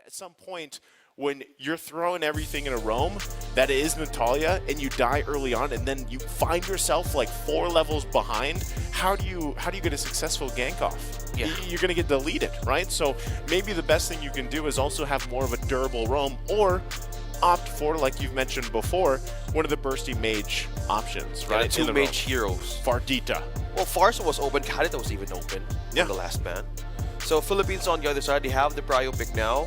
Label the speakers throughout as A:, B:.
A: at some point when you're throwing everything in a roam that is Natalia and you die early on and then you find yourself like 4 levels behind, how do you get a successful gank off?
B: Yeah.
A: You're going to get deleted, right? So maybe the best thing you can do is also have more of a durable roam, or opt for, like you've mentioned before, one of the bursty mage options, right?
B: Yeah, the 2 mage heroes.
A: Fardita.
B: Well, Farsa was open, Kadita was even open in the last ban. So Philippines on the other side, they have the prio pick now.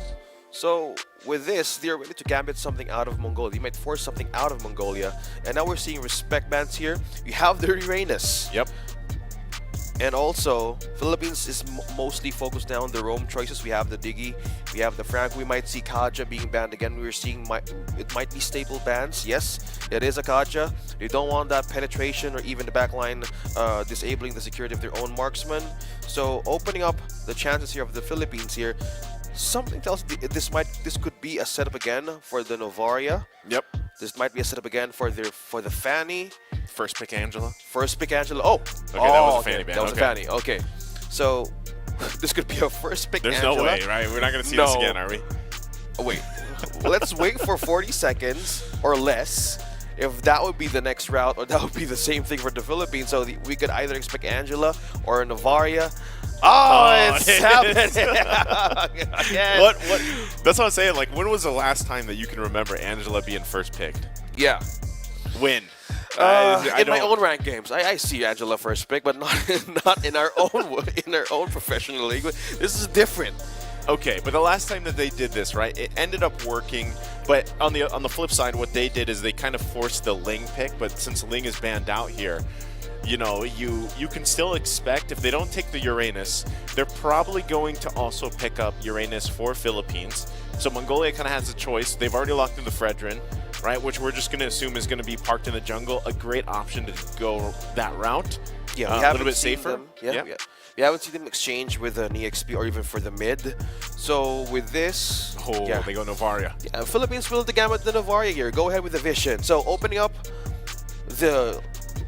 B: So with this, they're ready to gambit something out of Mongolia. They might force something out of Mongolia. And now we're seeing respect bans here. You have the Uranus.
A: Yep.
B: And also, Philippines is mostly focused now on the roam choices. We have the Diggy, we have the Frank. We might see Kaja being banned again. We're seeing it might be staple bans. Yes, it is a Kaja. They don't want that penetration or even the backline disabling the security of their own marksman. So opening up the chances here of the Philippines here. Something tells me this could be a setup again for the Novaria.
A: Yep.
B: This might be a setup again for the Fanny.
A: First pick Angela.
B: First pick Angela. Oh,
A: okay, that was a Fanny ban.
B: That was a Fanny. Okay, so this could be a first pick.
A: There's
B: Angela.
A: no way, right? We're not going to see this again, are we?
B: Oh, wait. Let's wait for 40 seconds or less. If that would be the next route, or that would be the same thing for the Philippines. So we could either expect Angela or Novaria. Oh, it's happening again.
A: What? That's what I'm saying. Like, when was the last time that you can remember Angela being first picked?
B: Yeah.
A: When?
B: In my own ranked games, I see Angela first pick, but not in our own professional league. This is different.
A: Okay, but the last time that they did this, right, it ended up working. But on the flip side, what they did is they kind of forced the Ling pick. But since Ling is banned out here, you know, you can still expect, if they don't take the Uranus, they're probably going to also pick up Uranus for Philippines. So Mongolia kind of has a choice. They've already locked in the Fredrin, right, which we're just going to assume is going to be parked in the jungle. A great option to go that route.
B: Yeah,
A: a little bit safer.
B: Them. Yeah. We haven't seen them exchange with an EXP or even for the mid. So with this,
A: they go Novaria.
B: Yeah, Philippines will the gamut the Novaria here. Go ahead with the Vision. So opening up the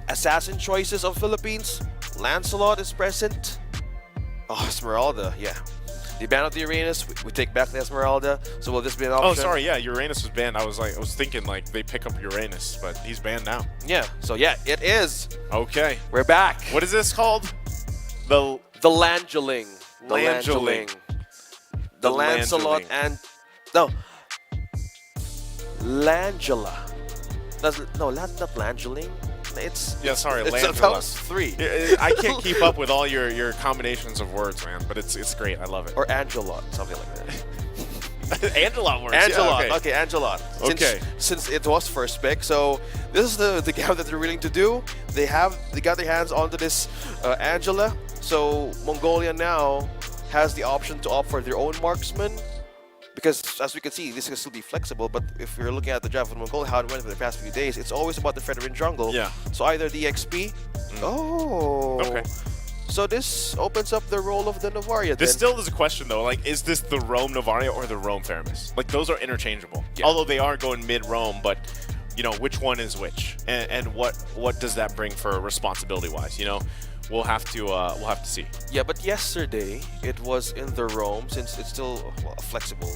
B: assassin choices of Philippines. Lancelot is present. Oh, Esmeralda, yeah. They ban out the Uranus. We take back the Esmeralda. So will this be an option?
A: Oh, sorry, yeah, Uranus was banned. I was thinking like they pick up Uranus, but he's banned now.
B: Yeah. So yeah, it is.
A: Okay.
B: We're back.
A: What is this called?
B: The Langeling. The
A: Langeling.
B: The Lancelot and no. Langela. No, that's not Langeling. It's
A: sorry,
B: it's
A: Langela.
B: that was 3.
A: I can't keep up with all your combinations of words, man, but it's great. I love it.
B: Or Angelot, something like that.
A: Angelot works.
B: Angelot.
A: Yeah,
B: Okay, Angelot. Since it was first pick, so this is the gap that they're willing to do. They got their hands onto this Angela. So Mongolia now has the option to opt for their own marksman. Because as we can see, this can still be flexible, but if you're looking at the draft of Mongolia, how it went for the past few days, it's always about the Fredrin jungle.
A: Yeah.
B: So either the XP. Oh.
A: Okay.
B: So this opens up the role of the Novaria.
A: This still is a question though. Like, is this the Rome Novaria or the Rome Faramis? Like, those are interchangeable.
B: Yeah.
A: Although they are going mid Rome, but you know which one is which, and what does that bring for responsibility wise? You know. We'll have to see.
B: Yeah, but yesterday it was in the Rome, since it's still a flexible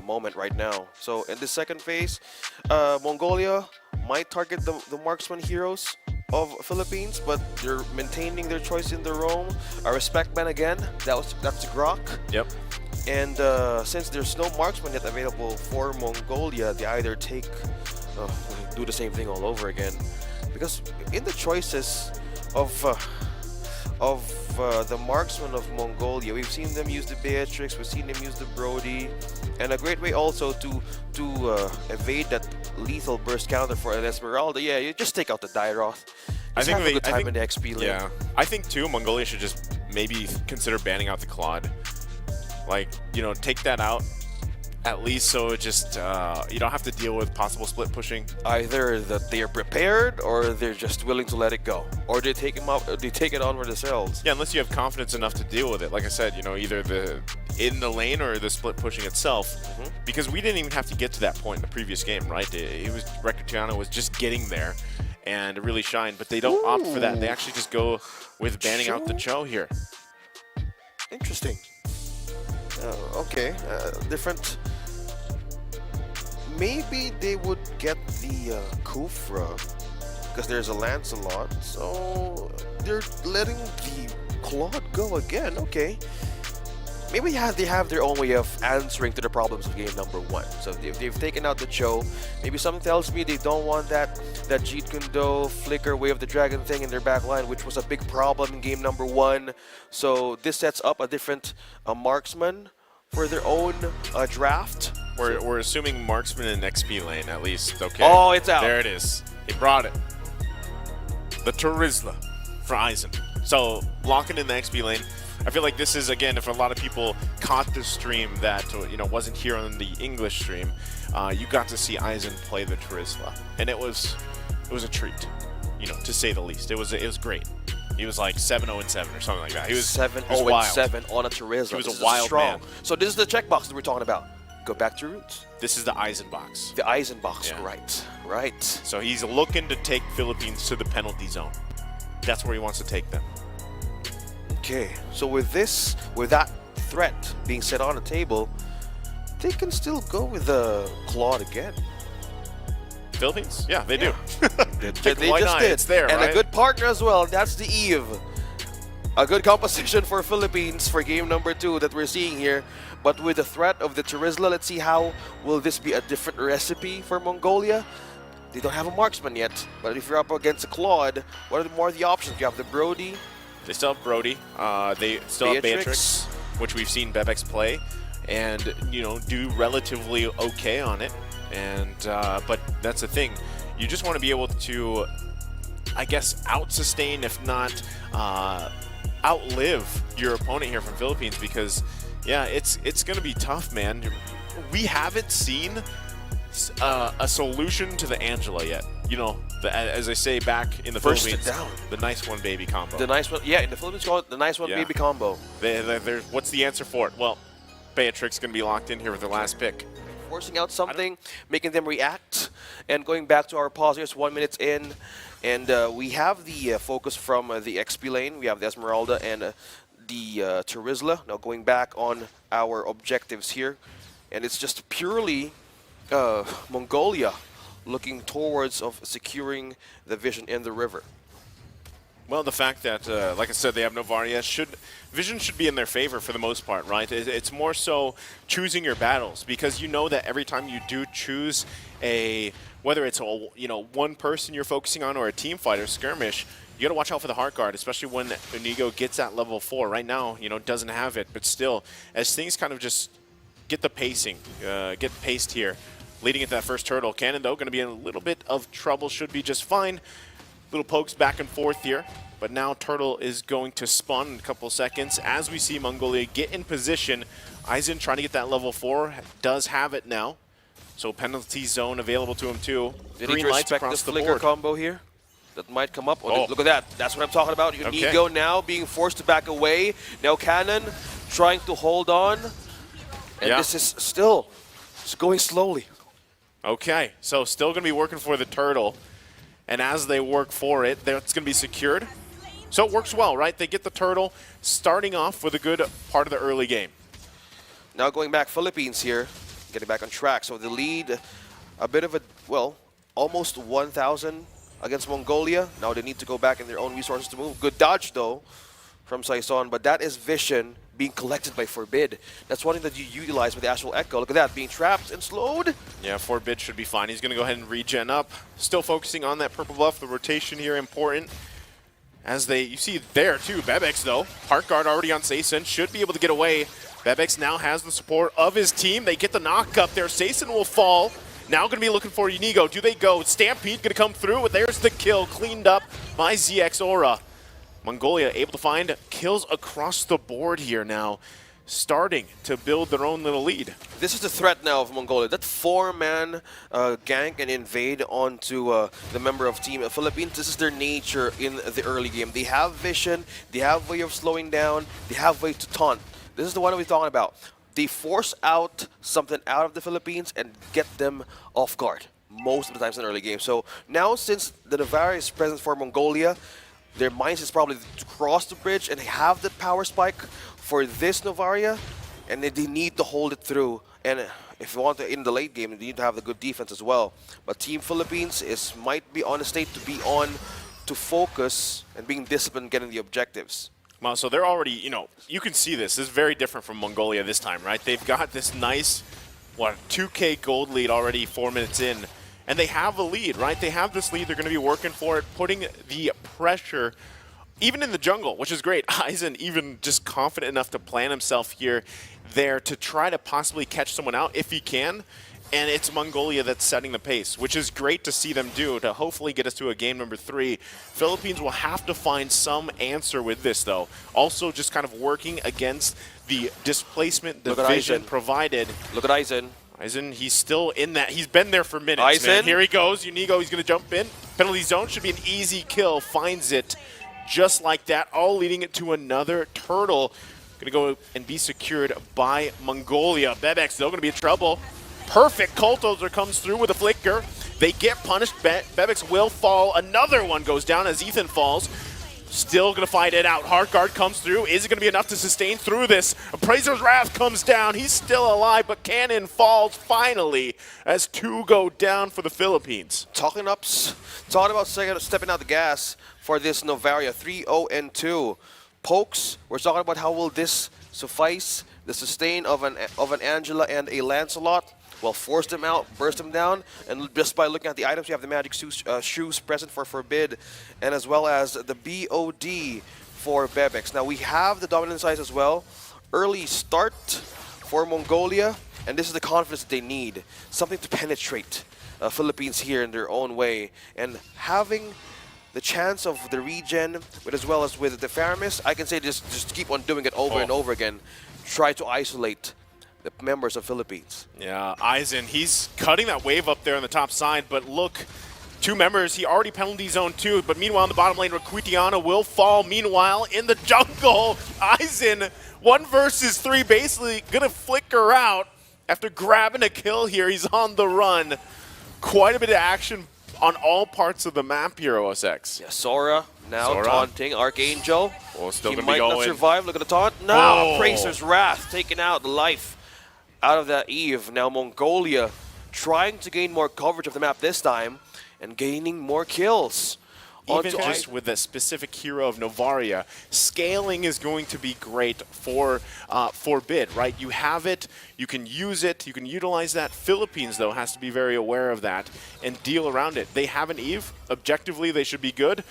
B: moment right now. So in the second phase, Mongolia might target the marksman heroes of Philippines, but they're maintaining their choice in the Rome. A respect ban again. That's Grok.
A: Yep.
B: And since there's no marksman yet available for Mongolia, they either do the same thing all over again, because in the choices of the marksman of Mongolia, we've seen them use the Beatrix, we've seen them use the Brody, and a great way also to evade that lethal burst counter for an Esmeralda. Yeah, you just take out the Dairoth.
A: I think
B: have a good time in the XP lane.
A: Yeah, I think too. Mongolia should just maybe consider banning out the Claude. Like, you know, take that out. At least so it just you don't have to deal with possible split pushing.
B: Either that they are prepared or they're just willing to let it go, or they take him out, they take it on for themselves.
A: Yeah, unless you have confidence enough to deal with it. Like I said, you know, either in the lane or the split pushing itself. Because we didn't even have to get to that point in the previous game, right? It was Recreatiano was just getting there, and it really shined. But they don't opt for that. They actually just go with banning out the Cho here.
B: Interesting. Okay, different. Maybe they would get the Kufra because there's a Lancelot, so they're letting the Claude go again. Okay, maybe they have their own way of answering to the problems of game number 1. So they've taken out the Cho. Maybe something tells me they don't want that Jeet Kune Do flicker Way of the Dragon thing in their back line, which was a big problem in game number 1. So this sets up a different marksman for their own draft.
A: We're assuming marksman in XP lane at least. Okay.
B: Oh, it's out.
A: There it is. He brought it. The Turizla for Aizen. So locking in the XP lane. I feel like this is, again, if a lot of people caught the stream that wasn't here on the English stream, you got to see Aizen play the Turizla, and it was a treat, to say the least. It was great. He was like 7-0-7 or something like that. He was
B: 7-0-7 on a Turizla.
A: He was a wild man.
B: So this is the checkbox that we're talking about. Go back to roots.
A: This is the Aizen box.
B: The Aizen box,
A: Yeah.
B: right.
A: So he's looking to take Philippines to the penalty zone. That's where he wants to take them.
B: Okay, so with that threat being set on the table, they can still go with the Claude again.
A: Philippines? Yeah, they do.
B: They
A: Why
B: just
A: not?
B: did.
A: It's there,
B: and
A: right?
B: a good partner as well. That's the Eve. A good composition for Philippines for game number 2 that we're seeing here. But with the threat of the Turizla, let's see how will this be a different recipe for Mongolia. They don't have a marksman yet, but if you're up against a Claude, what are more of the options? You have the Brody.
A: They still have Brody. They still have Beatrix, which we've seen Bebex play, and do relatively okay on it. And but that's the thing. You just want to be able to, I guess, out-sustain, if not outlive your opponent here from Philippines, because yeah, it's going to be tough, man. We haven't seen a solution to the Angela yet. As I say back in the
B: Burst
A: Philippines,
B: it down.
A: the nice one baby combo.
B: The nice one, yeah, in the Philippines call it the nice one
A: Yeah.
B: baby combo.
A: What's the answer for it? Well, Beatrix going to be locked in here with their last pick.
B: Forcing out something, making them react, and going back to our pause here, it's 1 minute in, and we have the focus from the XP lane. We have the Esmeralda and the Turizla. Now going back on our objectives here, and it's just purely Mongolia looking towards of securing the vision in the river.
A: Well, the fact that, like I said, they have Novaria, vision should be in their favor for the most part, right? It's more so choosing your battles, because you know that every time you do choose whether it's one person you're focusing on or a team fight or skirmish, you got to watch out for the Heart Guard, especially when Inigo gets at level 4. Right now, doesn't have it, but still, as things kind of just get the pacing, get paced here, leading into that first turtle. Cannon, though, going to be in a little bit of trouble, should be just fine. Little pokes back and forth here, but now Turtle is going to spawn in a couple seconds as we see Mongolia get in position. Aizen trying to get that level 4, does have it now. So penalty zone available to him too.
B: Did
A: Green
B: he
A: lights
B: respect
A: across
B: the
A: the
B: flicker
A: board.
B: combo here? That might come up.
A: Oh.
B: Look at that. That's what I'm talking about.
A: Okay.
B: Inigo now being forced to back away. Now Cannon trying to hold on. And
A: Yeah.
B: this is still going slowly.
A: Okay, so still going to be working for the Turtle. And as they work for it, that's going to be secured. So it works well, right? They get the Turtle starting off with a good part of the early game.
B: Now going back, Philippines here, getting back on track. So the lead, a bit of a, well, almost 1,000 against Mongolia. Now they need to go back in their own resources to move. Good dodge, though, from Saison. But that is vision being collected by Forbid. That's one thing that you utilize with the Astral Echo. Look at that, being trapped and slowed.
A: Yeah, Forbid should be fine. He's going to go ahead and regen up. Still focusing on that purple buff. The rotation here important. As you see there too, Bebex though. Heart Guard already on Saison. Should be able to get away. Bebex now has the support of his team. They get the knock up there. Saison will fall. Now going to be looking for Inigo. Do they go? Stampede going to come through. There's the kill cleaned up by ZX Aura. Mongolia able to find kills across the board here now, starting to build their own little lead.
B: This is the threat now of Mongolia. That 4-man gank and invade onto the member of Team Philippines. This is their nature in the early game. They have vision, they have way of slowing down, they have way to taunt. This is the one we're talking about. They force out something out of the Philippines and get them off guard most of the times in the early game. So now, since the Navarre is present for Mongolia, their mindset is probably to cross the bridge and have the power spike for this Novaria and they need to hold it through. And if you want to, in the late game, they need to have the good defense as well. But Team Philippines might be on a state to be on, to focus and being disciplined, getting the objectives.
A: Well, so they're already, you can see this. This is very different from Mongolia this time, right? They've got this nice, 2K gold lead already 4 minutes in. And they have a lead, right? They have this lead. They're going to be working for it, putting the pressure even in the jungle, which is great. Eisen even just confident enough to plan himself here there to try to possibly catch someone out if he can. And it's Mongolia that's setting the pace, which is great to see them do to hopefully get us to a game number 3. Philippines will have to find some answer with this, though. Also just kind of working against the displacement division provided.
B: Look at Eisen.
A: Eisen, he's still in that. He's been there for minutes,
B: Eisen.
A: man. Here he goes. Unigo, he's going to jump in. Penalty zone should be an easy kill. Finds it just like that, all leading it to another turtle. Going to go and be secured by Mongolia. Bebex, though, going to be in trouble. Perfect. Koltozer comes through with a flicker. They get punished. Bebex will fall. Another one goes down as Ethan falls. Still going to fight it out. Heartguard comes through. Is it going to be enough to sustain through this? Appraiser's Wrath comes down. He's still alive, but Cannon falls finally as 2 go down for the Philippines.
B: Talking about stepping out the gas for this Novaria, 3-0-2. Pokes, we're talking about how will this suffice the sustain of an Angela and a Lancelot. Well, force them out, burst them down, and just by looking at the items, you have the magic shoes present for Forbid, and as well as the BOD for Bebex. Now we have the dominant size as well. Early start for Mongolia, and this is the confidence that they need. Something to penetrate Philippines here in their own way, and having the chance of the regen, but as well as with the Faramis, I can say just keep on doing it over and over again. Try to isolate the members of Philippines.
A: Yeah, Eisen, he's cutting that wave up there on the top side, but look, 2 members, he already penalty zone 2, but meanwhile in the bottom lane, Raquitiana will fall. Meanwhile, in the jungle, Eisen, 1 versus 3, basically gonna flicker out after grabbing a kill here. He's on the run. Quite a bit of action on all parts of the map here, OSX.
B: Yeah, Sora now taunting Archangel.
A: Oh, still
B: he
A: gonna
B: might
A: be going.
B: not survive. Look at the taunt. No, Appraiser's Wrath taking out the life out of that Eve. Now Mongolia trying to gain more coverage of the map this time and gaining more kills.
A: Even just with the specific hero of Novaria, scaling is going to be great for Forbid, right? You have it, you can use it, you can utilize that. Philippines, though, has to be very aware of that and deal around it. They have an Eve. Objectively, they should be good.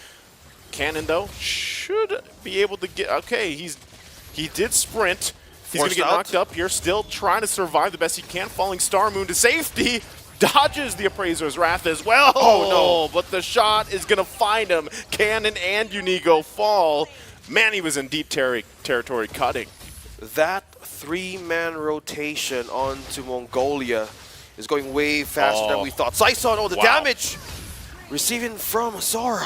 A: Cannon, though, should be able to get... Okay, he did sprint. He's going to get knocked up here, still trying to survive the best he can, falling Star Moon to safety. Dodges the Appraiser's Wrath as well. Oh, no. But the shot is going to find him. Cannon and Unigo fall. Man, he was in deep territory cutting.
B: That 3-man rotation onto Mongolia is going way faster than we thought. Saison, the damage! Receiving from Sora.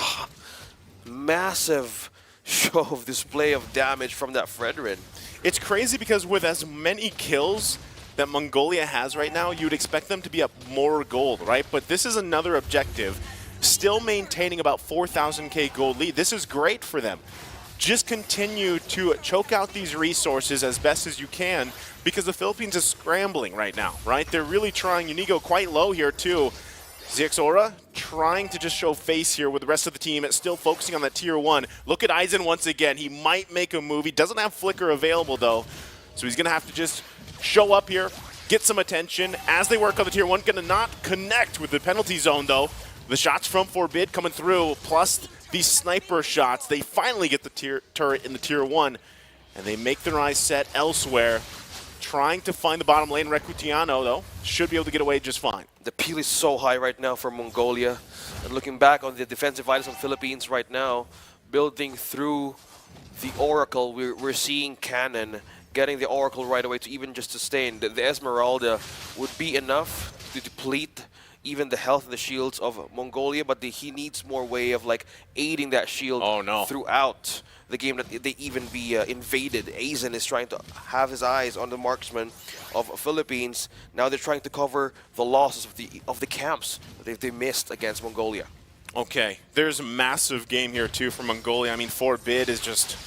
B: Massive show of display of damage from that Fredrin.
A: It's crazy because with as many kills that Mongolia has right now, you'd expect them to be up more gold, right? But this is another objective. Still maintaining about 4,000k gold lead. This is great for them. Just continue to choke out these resources as best as you can because the Philippines is scrambling right now, right? They're really trying. Unigo quite low here too. Zixora trying to just show face here with the rest of the team. It's still focusing on that tier 1. Look at Eisen once again. He might make a move. He doesn't have Flicker available though, so he's going to have to just show up here, get some attention as they work on the tier 1. Going to not connect with the penalty zone though. The shots from Forbid coming through, plus these sniper shots. They finally get the turret in the tier 1, and they make their eyes set elsewhere. Trying to find the bottom lane. Recutiano, though, should be able to get away just fine.
B: The peel is so high right now for Mongolia. And looking back on the defensive items of Philippines right now, building through the Oracle, we're seeing Cannon getting the Oracle right away to even just sustain. The Esmeralda would be enough to deplete even the health and the shields of Mongolia, but he needs more way of like aiding that shield throughout the game, that they even be invaded. Aizen is trying to have his eyes on the marksman of Philippines. Now they're trying to cover the losses of the camps that they missed against Mongolia.
A: Okay, there's a massive game here too for Mongolia. I mean, Forbid is just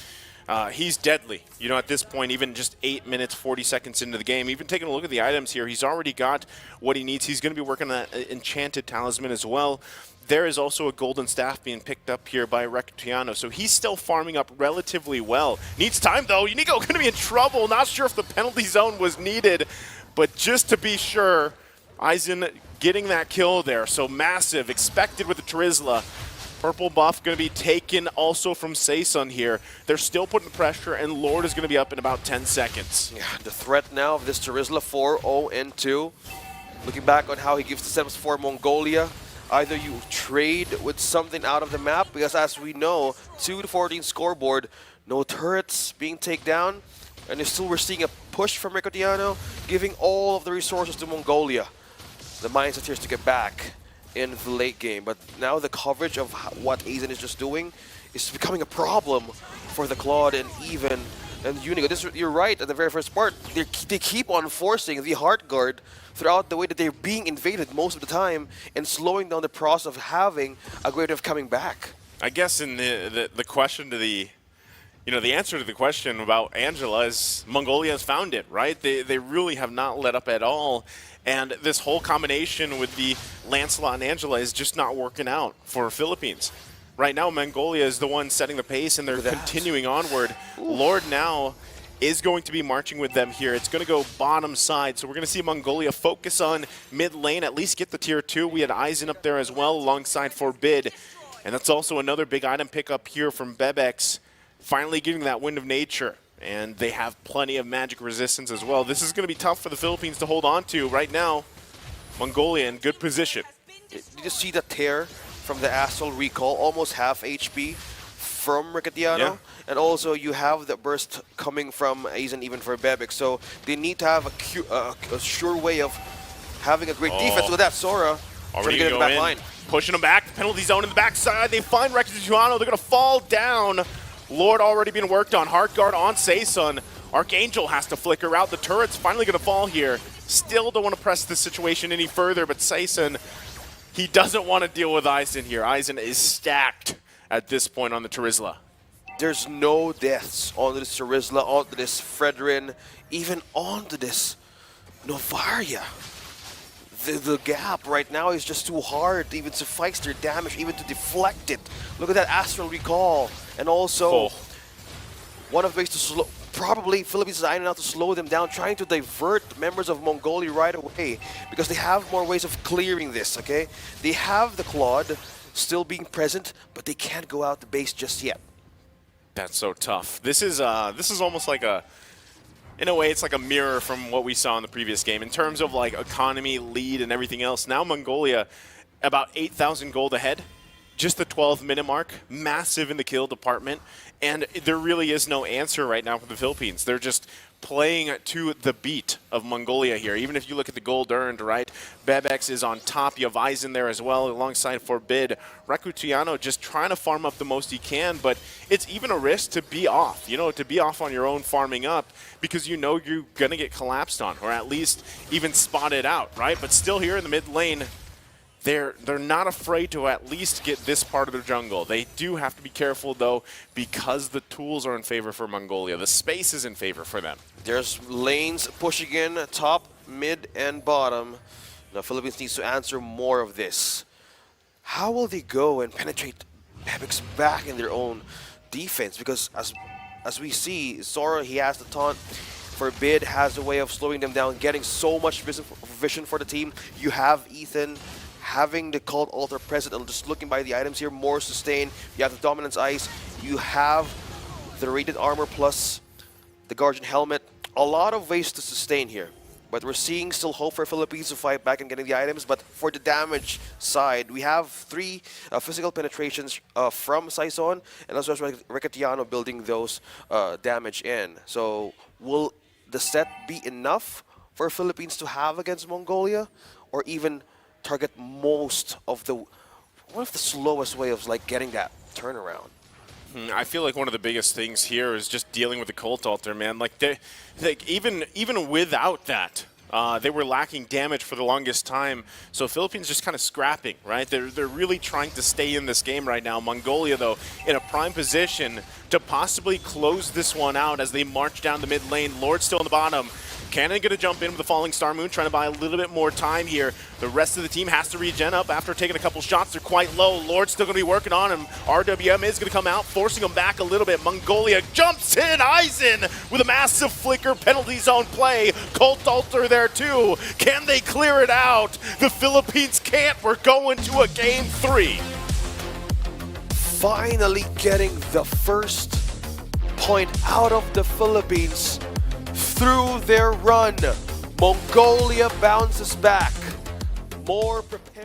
A: He's deadly. You know, at this point, even just 8 minutes, 40 seconds into the game, even taking a look at the items here, he's already got what he needs. He's going to be working on that enchanted talisman as well. There is also a golden staff being picked up here by Recutiano, so he's still farming up relatively well. Needs time, though. Unico going to be in trouble. Not sure if the penalty zone was needed, but just to be sure, Aizen getting that kill there. So massive, expected with the Terizla. Purple buff going to be taken also from Saesun here. They're still putting pressure, and Lord is going to be up in about 10 seconds.
B: Yeah, the threat now of this Terizla 4-0-2. Looking back on how he gives the setups for Mongolia, either you trade with something out of the map, because as we know, 2-14 scoreboard, no turrets being taken down, and still we're seeing a push from Recutiano, giving all of the resources to Mongolia. The mindset here is to get back in the late game, but now the coverage of what Aizen is just doing is becoming a problem for the Claude and even and Unico. You're right at the very first part. They keep on forcing the Heart Guard throughout the way that they're being invaded most of the time and slowing down the process of having a great of coming back.
A: I guess in the question to the the answer to the question about Angela is Mongolia has found it, right? They really have not let up at all. And this whole combination with the Lancelot and Angela is just not working out for Philippines. Right now, Mongolia is the one setting the pace, and they're continuing onward. Lord now is going to be marching with them here. It's going to go bottom side, so we're going to see Mongolia focus on mid lane, at least get the tier 2. We had Aizen up there as well alongside Forbid. And that's also another big item pickup here from Bebex, finally getting that Wind of Nature. And they have plenty of magic resistance as well. This is going to be tough for the Philippines to hold on to. Right now, Mongolia in good position.
B: Did you see the tear from the Astral Recall? Almost half HP from Recutiano.
A: Yeah.
B: And also you have the burst coming from Aizen even for Bebex. So they need to have a sure way of having a great defense with that Sora.
A: Already
B: to get in the back line.
A: Pushing them back. Penalty zone in the backside. They find Recutiano. They're going to fall down. Lord already being worked on. Heart Guard on Saesun. Archangel has to flicker out. The turret's finally going to fall here. Still don't want to press this situation any further, but Saesun, he doesn't want to deal with Aizen here. Aizen is stacked at this point on the Terizla.
B: There's no deaths onto this Terizla, onto this Fredrin, even onto this Novaria. The gap right now is just too hard to even suffice their damage, even to deflect it. Look at that Astral Recall. And also, one of the ways to slow, probably Philippines is eyeing out to slow them down, trying to divert members of Mongolia right away, because they have more ways of clearing this, okay? They have the Claude still being present, but they can't go out the base just yet.
A: That's so tough. This is almost like a, in a way, it's like a mirror from what we saw in the previous game in terms of like economy, lead, and everything else. Now Mongolia, about 8,000 gold ahead. Just the 12-minute mark, massive in the kill department, and there really is no answer right now for the Philippines. They're just playing to the beat of Mongolia here. Even if you look at the gold earned, right? Bebex is on top. You have Aizen there as well, alongside Forbid. Recutiano just trying to farm up the most he can, but it's even a risk to be off, to be off on your own farming up, because you're going to get collapsed on, or at least even spotted out, right? But still here in the mid lane, they're not afraid to at least get this part of the jungle. They do have to be careful, though, because the tools are in favor for Mongolia. The space is in favor for them.
B: There's lanes pushing in, top, mid, and bottom. The Philippines needs to answer more of this. How will they go and penetrate Bebex back in their own defense? Because as we see, Sora, he has the taunt. Forbid has a way of slowing them down, getting so much vision for the team. You have Ethan having the Cult Altar present, and just looking by the items here, more sustain. You have the Dominance Ice. You have the Radiant Armor plus the Guardian Helmet. A lot of ways to sustain here. But we're seeing still hope for Philippines to fight back and getting the items. But for the damage side, we have 3 physical penetrations from Saesun, and also Recutiano building those damage in. So will the set be enough for Philippines to have against Mongolia, or even target most of the one of the slowest way of like getting that turnaround?
A: I feel like one of the biggest things here is just dealing with the Cult Altar, man. Like even without that, They were lacking damage for the longest time, so Philippines just kind of scrapping, right? They're really trying to stay in this game right now. Mongolia, though, in a prime position to possibly close this one out as they march down the mid lane. Lord still on the bottom. Cannon going to jump in with the Falling Star Moon, trying to buy a little bit more time here. The rest of the team has to regen up after taking a couple shots. They're quite low. Lord's still going to be working on him. RWM is going to come out, forcing him back a little bit. Mongolia jumps in. Eisen with a massive flicker penalty zone play. Cult Altar there too. Can they clear it out? The Philippines can't. We're going to a game 3.
B: Finally getting the first point out of the Philippines through their run. Mongolia bounces back. More prepared.